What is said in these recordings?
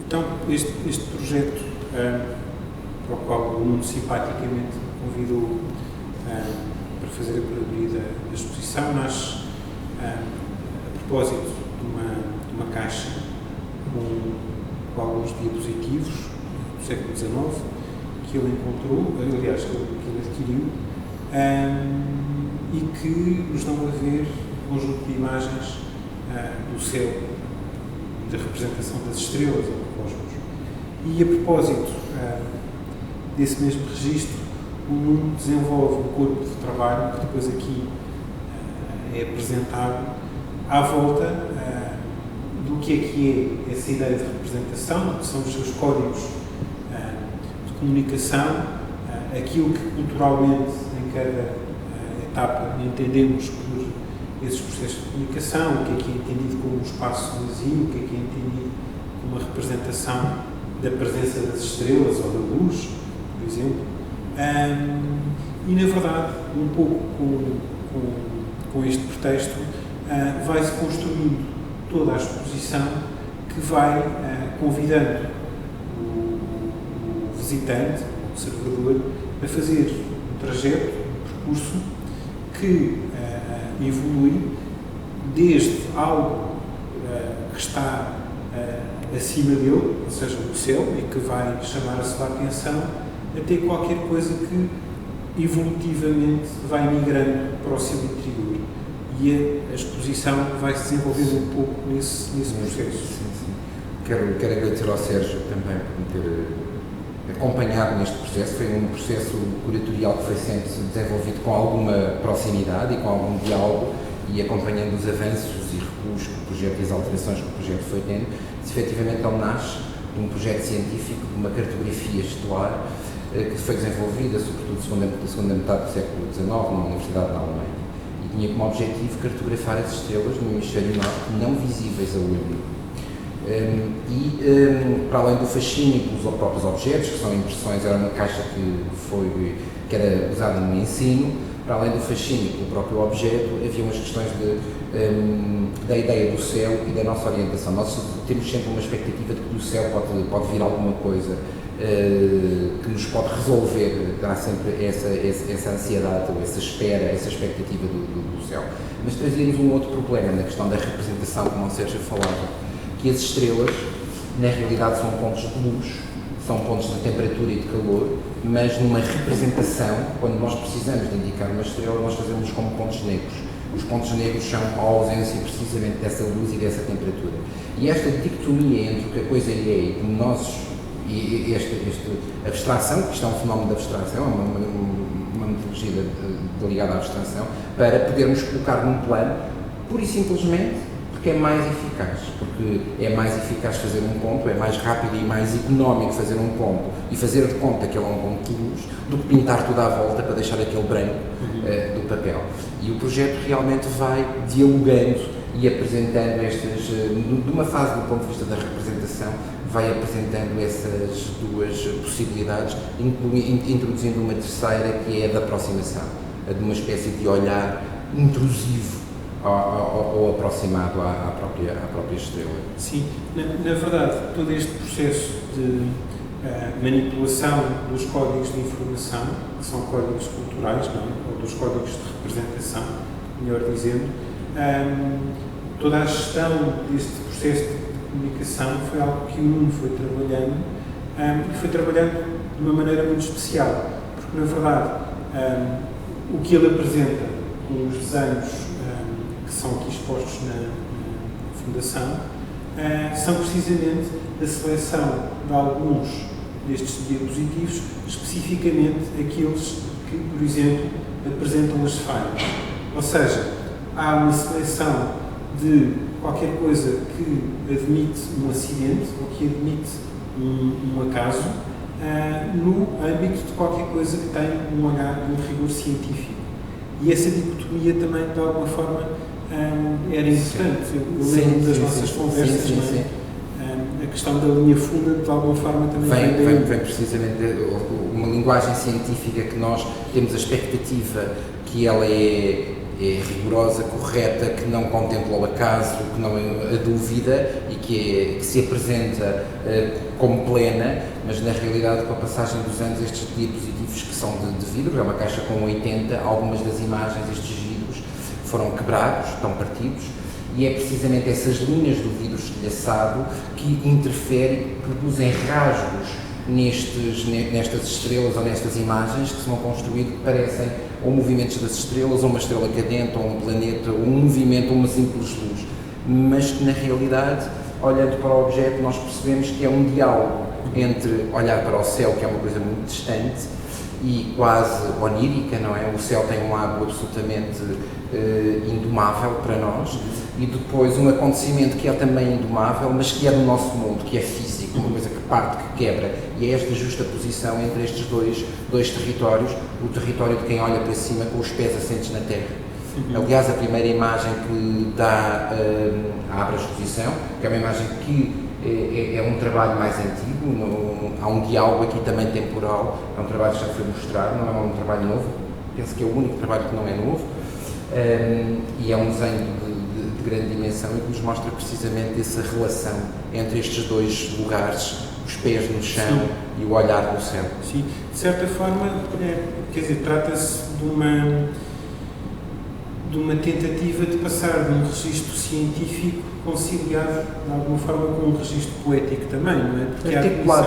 Então, este projeto, para o qual o Nuno simpaticamente convidou para fazer a curadoria da exposição, nasce a propósito de uma caixa com alguns diapositivos do século XIX que ele encontrou, aliás, que ele adquiriu, e que nos dão a ver um conjunto de imagens do céu, da representação das estrelas ou do cosmos. E a propósito desse mesmo registro, o Nuno desenvolve um corpo de trabalho que depois aqui é apresentado à volta do que é essa ideia de representação, que são os seus códigos de comunicação, aquilo que culturalmente em cada etapa entendemos por esses processos de comunicação, o que é entendido como um espaço vazio, o que é entendido como uma representação da presença das estrelas ou da luz, por exemplo. E, na verdade, um pouco com este pretexto, vai-se construindo toda a exposição que vai convidando o visitante, o observador, a fazer um trajeto, um percurso que evolui desde algo que está acima dele, ou seja, o céu, e que vai chamar a sua atenção, até qualquer coisa que evolutivamente vai migrando para o seu interior. E a exposição vai se desenvolvendo um pouco nesse processo. Sim. Quero agradecer ao Sérgio também por me ter acompanhado neste processo. Foi um processo curatorial que foi sempre desenvolvido com alguma proximidade e com algum diálogo, e acompanhando os avanços e recuos que o projeto e as alterações que o projeto foi tendo. Efetivamente, ele nasce de um projeto científico, de uma cartografia estelar que foi desenvolvida, sobretudo na segunda metade do século XIX, numa universidade na Alemanha. E tinha como objetivo cartografar as estrelas no hemisfério norte não visíveis a olho nu. Para além do fascínio pelos próprios objetos, que são impressões, era uma caixa que era usada no ensino. Para além do fascínio pelo próprio objeto, havia umas questões da ideia do céu e da nossa orientação. Nós temos sempre uma expectativa de que do céu pode vir alguma coisa que nos pode resolver, dá sempre essa ansiedade, ou essa espera, essa expectativa do céu. Mas trazíamos um outro problema na questão da representação, como o Sérgio falava, que as estrelas, na realidade, são pontos de luz, são pontos de temperatura e de calor, mas numa representação, quando nós precisamos de indicar uma estrela, nós fazemos como pontos negros. Os pontos negros são a ausência precisamente dessa luz e dessa temperatura. E esta dicotomia entre o que a coisa é e como nós, e esta abstração, que isto é um fenómeno de abstração, uma metodologia ligada à abstração, para podermos colocar num plano, pura e simplesmente, porque é mais eficaz, porque é mais eficaz fazer um ponto, é mais rápido e mais económico fazer um ponto e fazer de conta que ele é um ponto de luz, do que pintar tudo à volta para deixar aquele branco do papel. E o projeto realmente vai dialogando e apresentando de uma fase do ponto de vista da representação, vai apresentando essas duas possibilidades, introduzindo uma terceira, que é a da aproximação, a de uma espécie de olhar intrusivo ou aproximado à própria estrela. Sim, na verdade, todo este processo de manipulação dos códigos de informação, que são códigos culturais, não? Ou dos códigos de representação, melhor dizendo, toda a gestão deste processo de comunicação foi algo que o Nuno foi trabalhando, e foi trabalhando de uma maneira muito especial, porque, na verdade, o que ele apresenta com os desenhos que são aqui expostos na Fundação, são precisamente a seleção de alguns destes diapositivos, especificamente aqueles que, por exemplo, apresentam as falhas. Ou seja, há uma seleção de qualquer coisa que admite um acidente ou que admite um acaso, no âmbito de qualquer coisa que tem um olhar de um rigor científico. E essa dicotomia também, de alguma forma, era importante. Eu lembro das nossas conversas, a questão da linha funda, de alguma forma, também vem precisamente uma linguagem científica que nós temos a expectativa que ela é é rigorosa, correta, que não contempla o acaso, que não é a dúvida e que se apresenta como plena, mas na realidade, com a passagem dos anos, estes diapositivos que são de vidro, é uma caixa com 80, algumas das imagens, estes vidros, foram quebrados, estão partidos, e é precisamente essas linhas do vidro estilhaçado que interferem, produzem rasgos nestas estrelas ou nestas imagens que se vão construindo, que parecem ou movimentos das estrelas, ou uma estrela cadente, ou um planeta, ou um movimento, ou uma simples luz, mas que na realidade, olhando para o objeto, nós percebemos que é um diálogo entre olhar para o céu, que é uma coisa muito distante e quase onírica, não é? O céu tem um lado absolutamente indomável para nós, e depois um acontecimento que é também indomável, mas que é do nosso mundo, que é físico, uma coisa que parte, que quebra, e é esta justa posição entre estes dois territórios, o território de quem olha para cima com os pés assentes na terra. Aliás, a primeira imagem que abre a exposição, que é uma imagem que é um trabalho mais antigo, há um diálogo aqui também temporal, é um trabalho que já foi mostrado, não é um trabalho novo, penso que é o único trabalho que não é novo, e é um desenho de grande dimensão e que nos mostra precisamente essa relação entre estes dois lugares, os pés no chão. Sim. E o olhar no céu. Sim, de certa forma, quer dizer, trata-se de uma tentativa de passar de um registro científico conciliado, de alguma forma, com um registro poético também, não é? Porque há uma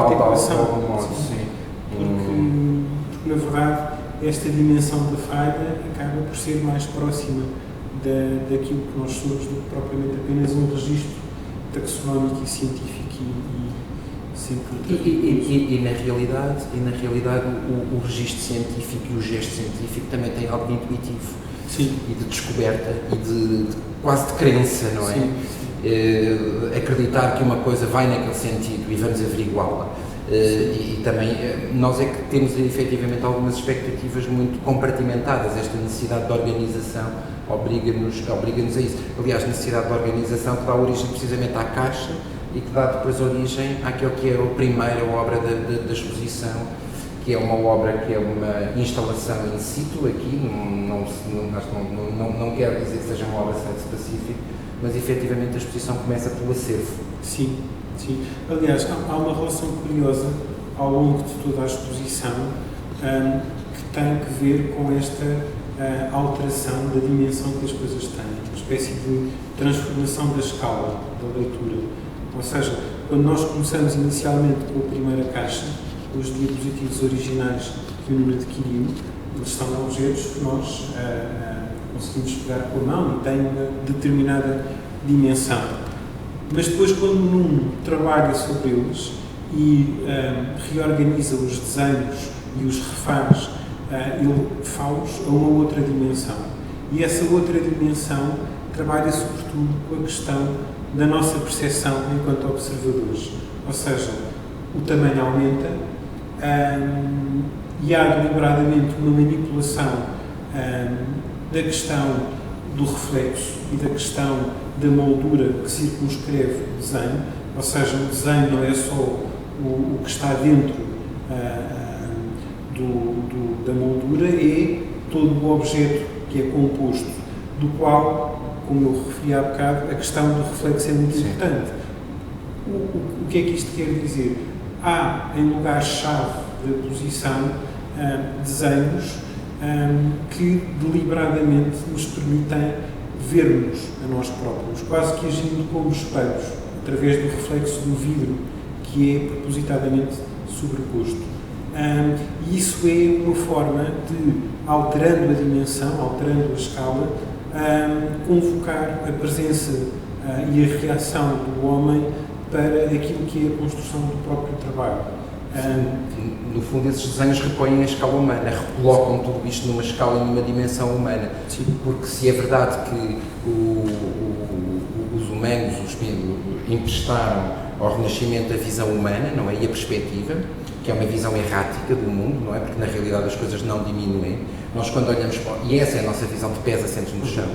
articulação, sim. Porque, na verdade, esta dimensão da falha acaba por ser mais próxima daquilo que nós somos do que propriamente apenas um registro taxonómico e científico e na realidade o registro científico e o gesto científico também tem algo de intuitivo. Sim. E de descoberta e de quase de crença, não é? Sim. Acreditar que uma coisa vai naquele sentido e vamos averiguá-la. E também nós é que temos efetivamente algumas expectativas muito compartimentadas. Esta necessidade de organização obriga-nos a isso. Aliás, a necessidade de organização que dá origem precisamente à caixa e que dá depois origem àquilo que é a primeira obra da exposição, que é uma obra que é uma instalação in situ aqui, não quero dizer que seja uma obra site-specific, mas efetivamente a exposição começa pelo acervo. Sim, sim. Aliás, há uma relação curiosa ao longo de toda a exposição que tem que ver com esta alteração da dimensão que as coisas têm, uma espécie de transformação da escala da leitura. Ou seja, quando nós começamos inicialmente com a primeira caixa, os diapositivos originais que o Nuno adquiriu, eles são objetos que nós conseguimos pegar com a mão e têm uma determinada dimensão. Mas depois, quando o Nuno trabalha sobre eles e reorganiza os desenhos e os refaz, ele faz a uma outra dimensão. E essa outra dimensão trabalha sobretudo com a questão da nossa percepção enquanto observadores. Ou seja, o tamanho aumenta e há deliberadamente uma manipulação da questão do reflexo e da questão da moldura que circunscreve o desenho, ou seja, o desenho não é só o que está dentro da moldura, é todo o objeto que é composto, do qual, como eu referi há bocado, a questão do reflexo é muito importante. O que é que isto quer dizer? Há, em lugar-chave da posição, desenhos que deliberadamente nos permitem ver-nos a nós próprios, quase que agindo como espelhos, através do reflexo do vidro, que é propositadamente sobreposto. E isso é uma forma de, alterando a dimensão, alterando a escala, convocar a presença e a reação do homem para aquilo que é a construção do próprio trabalho. No fundo, esses desenhos repõem a escala humana, recolocam tudo isto numa escala e numa dimensão humana. Sim. Porque se é verdade que os humanos emprestaram ao Renascimento a visão humana, não é? E a perspectiva, que é uma visão errática do mundo, não é? Porque na realidade as coisas não diminuem. Nós, quando olhamos para... E essa é a nossa visão de pés assentos no chão.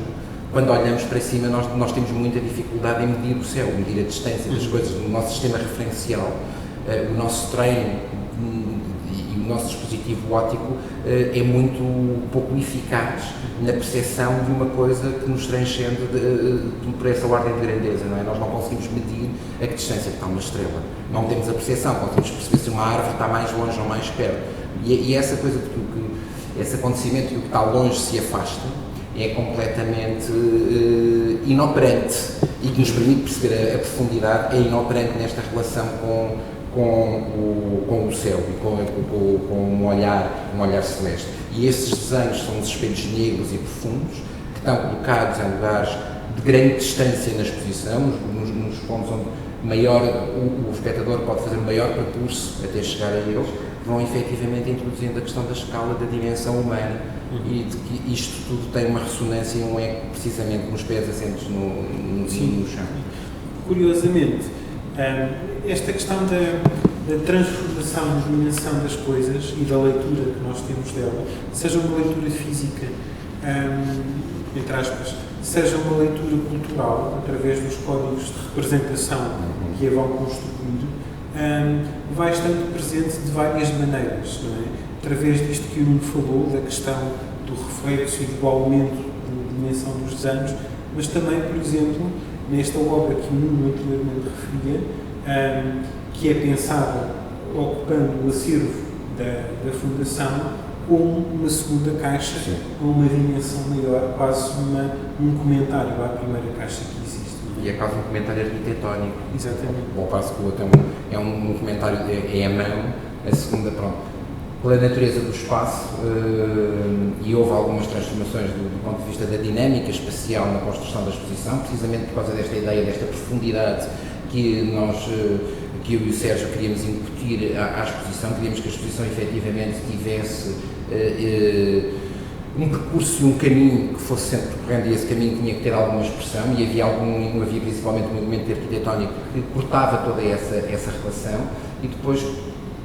Quando olhamos para cima, nós temos muita dificuldade em medir o céu, medir a distância das coisas, no nosso sistema referencial. O nosso treino e o nosso dispositivo óptico é muito pouco eficaz na percepção de uma coisa que nos transcende por essa ordem de grandeza, não é? Nós não conseguimos medir a que distância está uma estrela, não temos a percepção, conseguimos perceber se uma árvore está mais longe ou mais perto, e essa coisa de que esse acontecimento de que o que está longe se afasta é completamente inoperante e que nos permite perceber a profundidade, é inoperante nesta relação com o céu e com um olhar celeste. E esses desenhos são uns espelhos negros e profundos que estão colocados em lugares de grande distância na exposição, nos pontos onde o espectador pode fazer um maior percurso até chegar a eles, vão efetivamente introduzindo a questão da escala da dimensão humana e de que isto tudo tem uma ressonância e um eco precisamente nos pés assentes no chão. Curiosamente, esta questão da transformação, dimensão das coisas e da leitura que nós temos dela, seja uma leitura física, entre aspas, seja uma leitura cultural, através dos códigos de representação que a vão construir, vai estando presente de várias maneiras, não é? Através disto que o Nuno falou, da questão do reflexo e do aumento da dimensão dos desenhos, mas também, por exemplo, nesta obra que o Nuno anteriormente referia, que é pensada ocupando o acervo da Fundação como uma segunda caixa, com uma dimensão maior, quase um comentário à primeira caixa que existe. E é quase um comentário arquitetónico. Exatamente. Ao passo que o outro é um comentário, é a mão, a segunda, pronto. Pela natureza do espaço, e houve algumas transformações do ponto de vista da dinâmica espacial na construção da exposição, precisamente por causa desta ideia, desta profundidade que eu e o Sérgio queríamos incutir à exposição, queríamos que a exposição efetivamente tivesse um percurso e um caminho que fosse sempre percorrendo, e esse caminho tinha que ter alguma expressão, e havia principalmente um movimento arquitetónico que cortava toda essa relação, e depois,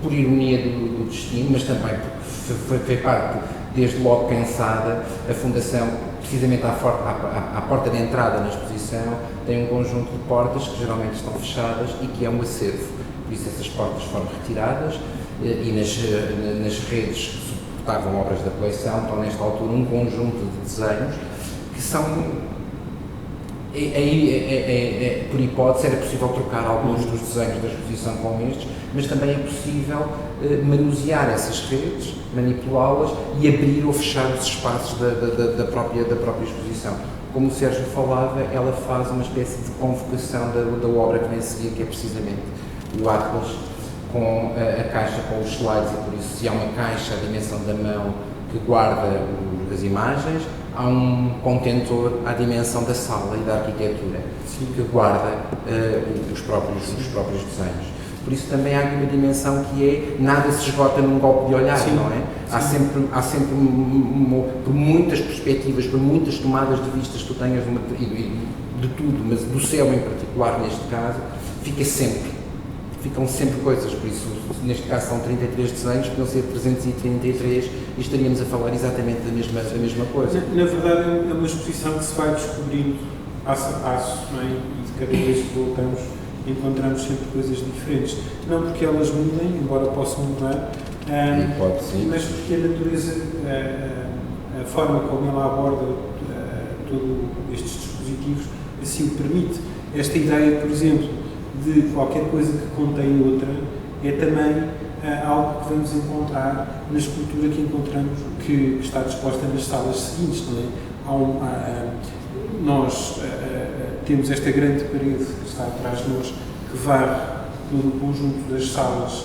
por ironia do destino, mas também porque foi parte, desde logo pensada, a Fundação, precisamente à porta de entrada na exposição, tem um conjunto de portas que geralmente estão fechadas e que é um acervo. Por isso essas portas foram retiradas e nas redes que suportavam obras da coleção estão nesta altura um conjunto de desenhos que são... por hipótese era possível trocar alguns dos desenhos da exposição com estes, mas também é possível manusear essas redes, manipulá-las e abrir ou fechar os espaços da própria exposição. Como o Sérgio falava, ela faz uma espécie de convocação da obra que vem a seguir, que é precisamente o Atlas, com a caixa com os slides, e por isso, se há uma caixa, a dimensão da mão que guarda as imagens, há um contentor à dimensão da sala e da arquitetura, que guarda os próprios desenhos. Por isso também há aqui uma dimensão que é, nada se esgota num golpe de olhar, não é? Há sempre por muitas perspectivas, por muitas tomadas de vistas que tu tenhas de tudo, mas do céu em particular neste caso, ficam sempre coisas, por isso neste caso são 33 desenhos, podiam ser 333 e estaríamos a falar exatamente da mesma coisa. Na verdade é uma exposição que se vai descobrindo passo a passo, não é? E de cada vez que voltamos encontramos sempre coisas diferentes. Não porque elas mudem, embora possam mudar, mas porque a natureza, a forma como ela aborda todos estes dispositivos, assim o permite. Esta ideia, por exemplo, de qualquer coisa que contém outra, é também algo que vamos encontrar na escultura que encontramos, que está disposta nas salas seguintes, não é? Nós temos esta grande parede que está atrás de nós, que varre todo o conjunto das salas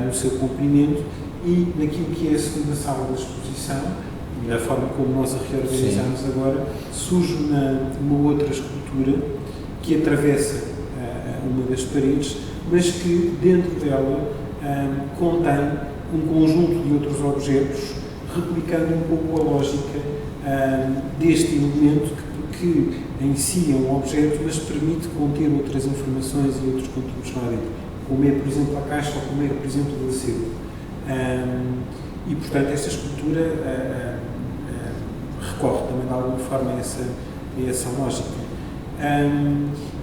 no seu comprimento, e naquilo que é a segunda sala da exposição, e na forma como nós a reorganizamos agora, surge uma outra escultura que atravessa uma das paredes, mas que dentro dela contém um conjunto de outros objetos, replicando um pouco a lógica deste elemento que em si é um objeto, mas permite conter outras informações e outros conteúdos lá dentro, como é, por exemplo, a caixa ou como é, por exemplo, o acervo. E, portanto, esta escultura recorre também de alguma forma a essa lógica.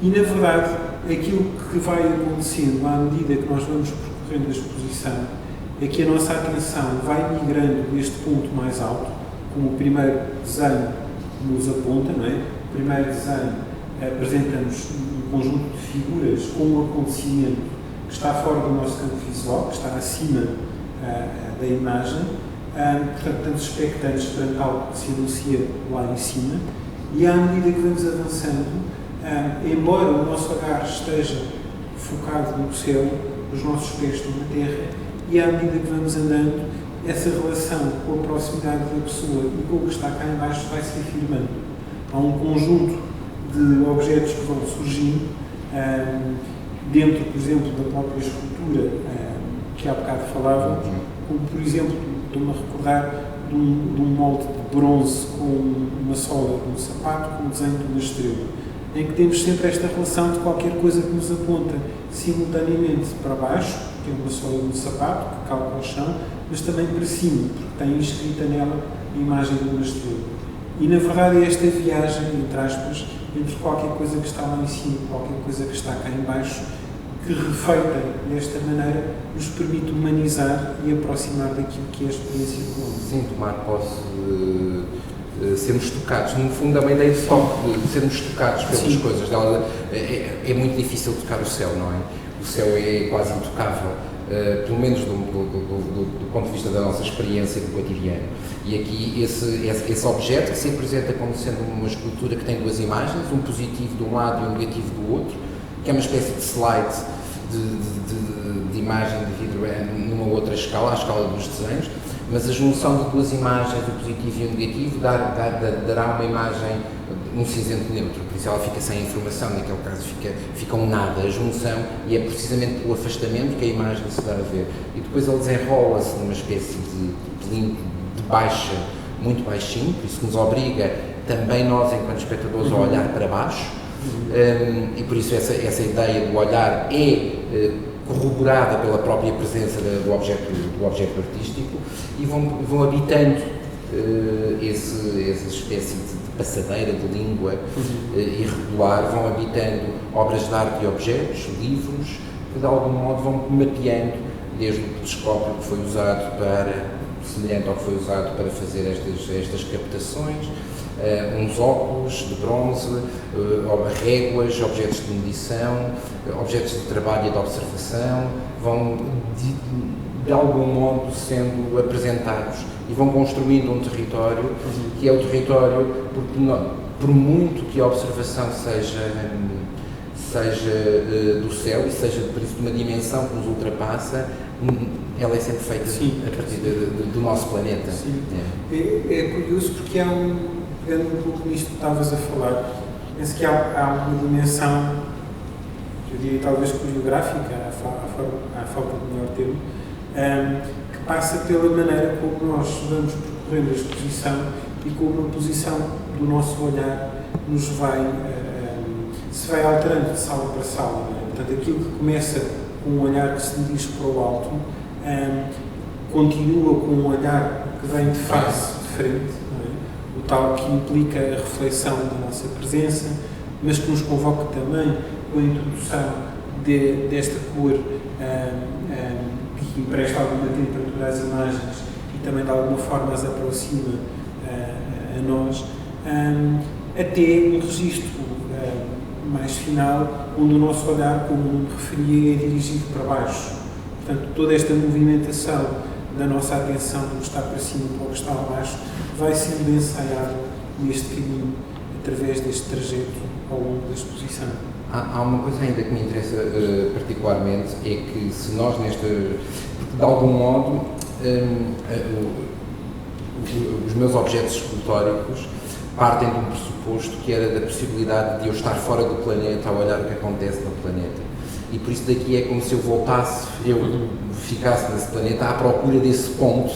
E, na verdade, aquilo que vai acontecendo à medida que nós vamos percorrendo a exposição é que a nossa atenção vai migrando deste ponto mais alto, como o primeiro desenho nos aponta, não é? O primeiro desenho apresenta-nos um conjunto de figuras com um acontecimento que está fora do nosso campo visual, que está acima da imagem, portanto, tantos expectantes perante algo que se anuncia lá em cima, e à medida que vamos avançando, embora o nosso olhar esteja focado no céu, os nossos pés estão na terra, e à medida que vamos andando, essa relação com a proximidade da pessoa e com o que está cá em baixo vai se afirmando. Há um conjunto de objetos que vão surgindo, dentro, por exemplo, da própria escultura que há bocado falava, como, por exemplo, estou-me a recordar de um molde de bronze com uma sola de um sapato, com o desenho de uma estrela, em que temos sempre esta relação de qualquer coisa que nos aponta simultaneamente para baixo, que é uma sola de um sapato, que calca ao chão, mas também para cima, porque tem inscrita nela a imagem de uma estrela. E, na verdade, é esta viagem, entre aspas, entre qualquer coisa que está lá em cima e qualquer coisa que está cá em baixo, que, refeita desta maneira, nos permite humanizar e aproximar daquilo que é a experiência do homem. Sim, tomar posse de sermos tocados. No fundo, a ideia de toque, de sermos tocados pelas Sim. coisas dela, é muito difícil tocar o céu, não é? O céu é quase intocável, pelo menos do ponto de vista da nossa experiência do cotidiano. E aqui esse objeto que se apresenta como sendo uma escultura que tem duas imagens, um positivo de um lado e um negativo do outro, que é uma espécie de slide de imagem de vidro numa outra escala, a escala dos desenhos, mas a junção de duas imagens, o positivo e o negativo, dará uma imagem, um cinzento neutro, por isso ela fica sem informação, naquele caso fica um nada, a junção, e é precisamente pelo afastamento que a imagem se dá a ver. E depois ele desenrola-se numa espécie de limpo, de baixa, muito baixinho, por isso nos obriga também nós, enquanto espectadores, a olhar para baixo, e por isso essa ideia do olhar é corroborada pela própria presença do objeto artístico, e vão habitando essa espécie de passadeira de língua irregular, vão habitando obras de arte e objetos, livros, que de algum modo vão mapeando, desde o telescópio que foi usado semelhante ao que foi usado para fazer estas captações, uns óculos de bronze, réguas, objetos de medição, objetos de trabalho e de observação, vão de algum modo sendo apresentados e vão construindo um território que é o território, por muito que a observação seja do céu e seja por isso de uma dimensão que nos ultrapassa, ela é sempre feita a partir do nosso planeta. Sim. É curioso porque pegando um pouco nisto que estavas a falar, penso que há uma dimensão, eu diria talvez coreográfica, à falta de melhor termo, que passa pela maneira como nós vamos percorrendo a exposição e como a posição do nosso olhar se vai alterando de sala para sala. Portanto, aquilo que começa com um olhar que se dirige para o alto, continua com um olhar que vem de face, de frente, o tal que implica a reflexão da nossa presença, mas que nos convoca também com a introdução desta cor que empresta alguma temperatura às imagens e também de alguma forma as aproxima a nós, até um registro mais final, onde o nosso olhar, como me referia, é dirigido para baixo. Portanto, toda esta movimentação da nossa atenção do que está para cima para o que está abaixo vai sendo ensaiada neste caminho, através deste trajeto ao longo da exposição. Há uma coisa ainda que me interessa particularmente, é que se nós de algum modo, os meus objetos escultóricos partem de um pressuposto que era da possibilidade de eu estar fora do planeta a olhar o que acontece no planeta. E por isso daqui é como se eu ficasse nesse planeta à procura desse ponto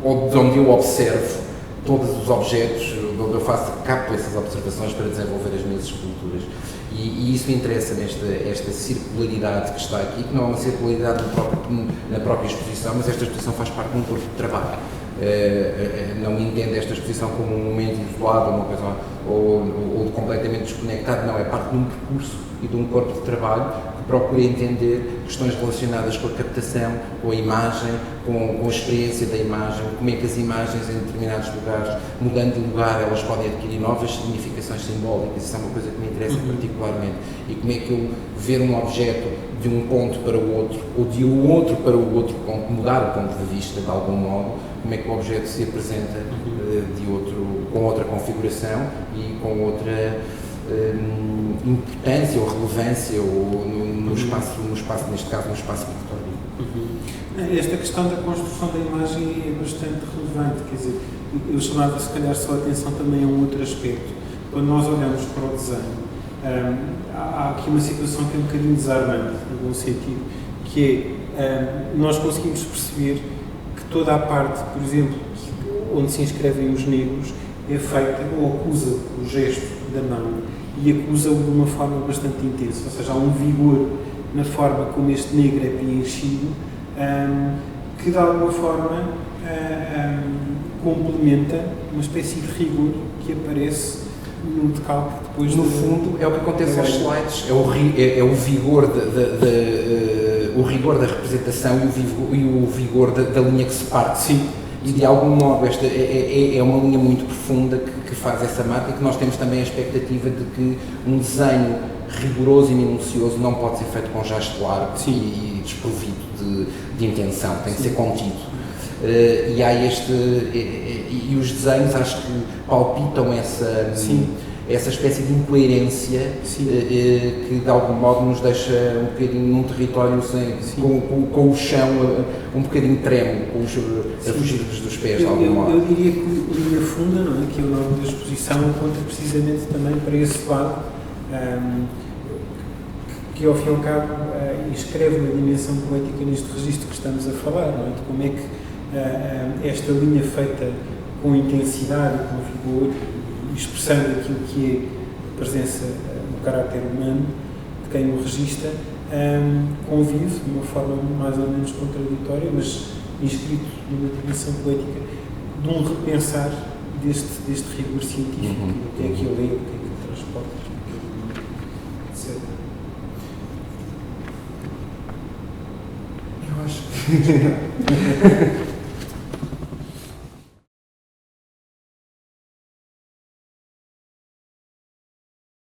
onde eu observo todos os objetos, onde eu capto essas observações para desenvolver as minhas esculturas. E isso me interessa esta circularidade que está aqui, que não é uma circularidade na própria exposição, mas esta exposição faz parte de um corpo de trabalho. Não entendo esta exposição como um momento isolado, uma coisa, ou completamente desconectado, não, é parte de um percurso e de um corpo de trabalho que procura entender questões relacionadas com a captação, com a imagem, com a experiência da imagem, como é que as imagens em determinados lugares, mudando de lugar, elas podem adquirir novas significações simbólicas. Isso é uma coisa que me interessa particularmente. E como é que eu ver um objeto de um ponto para o outro, ou de um outro para o outro ponto, mudar o ponto de vista de algum modo, como é que o objeto se apresenta com outra configuração e com outra importância ou relevância ou no espaço, neste caso, no espaço pictórico. Esta questão da construção da imagem é bastante relevante, quer dizer, eu chamava se calhar só a atenção também a um outro aspecto. Quando nós olhamos para o desenho, há aqui uma situação que é um bocadinho desarmante, em algum sentido, que é, nós conseguimos perceber que toda a parte, por exemplo, onde se inscrevem os negros, é feita ou acusa o gesto da mão e acusa-o de uma forma bastante intensa, ou seja, há um vigor na forma como este negro é preenchido que de alguma forma complementa uma espécie de rigor que aparece no decalque depois. No fundo, é o que acontece aos slides, é o vigor o rigor da representação e o vigor da linha que se parte. Sim. E de algum modo esta é uma linha muito profunda que faz essa marca, e que nós temos também a expectativa de que um desenho rigoroso e minucioso não pode ser feito com gesto largo e desprovido de intenção, tem que ser contido. E há e os desenhos acho que palpitam essa espécie de incoerência que de algum modo nos deixa um bocadinho num território com o chão um bocadinho trêmulo, a fugir dos pés de algum modo. Eu diria que linha funda, não é? Que é o nome da exposição, aponta precisamente também para esse lado, que ao fim e ao cabo inscreve uma dimensão poética neste registro que estamos a falar, não é? De como é que esta linha feita com intensidade, com vigor, expressando aquilo que é a presença, o caráter humano de quem o registra, convive de uma forma mais ou menos contraditória, mas inscrito numa dimensão poética, de um repensar deste rigor científico, do que é que ele é, o que é que ele transporta, etc. Eu acho que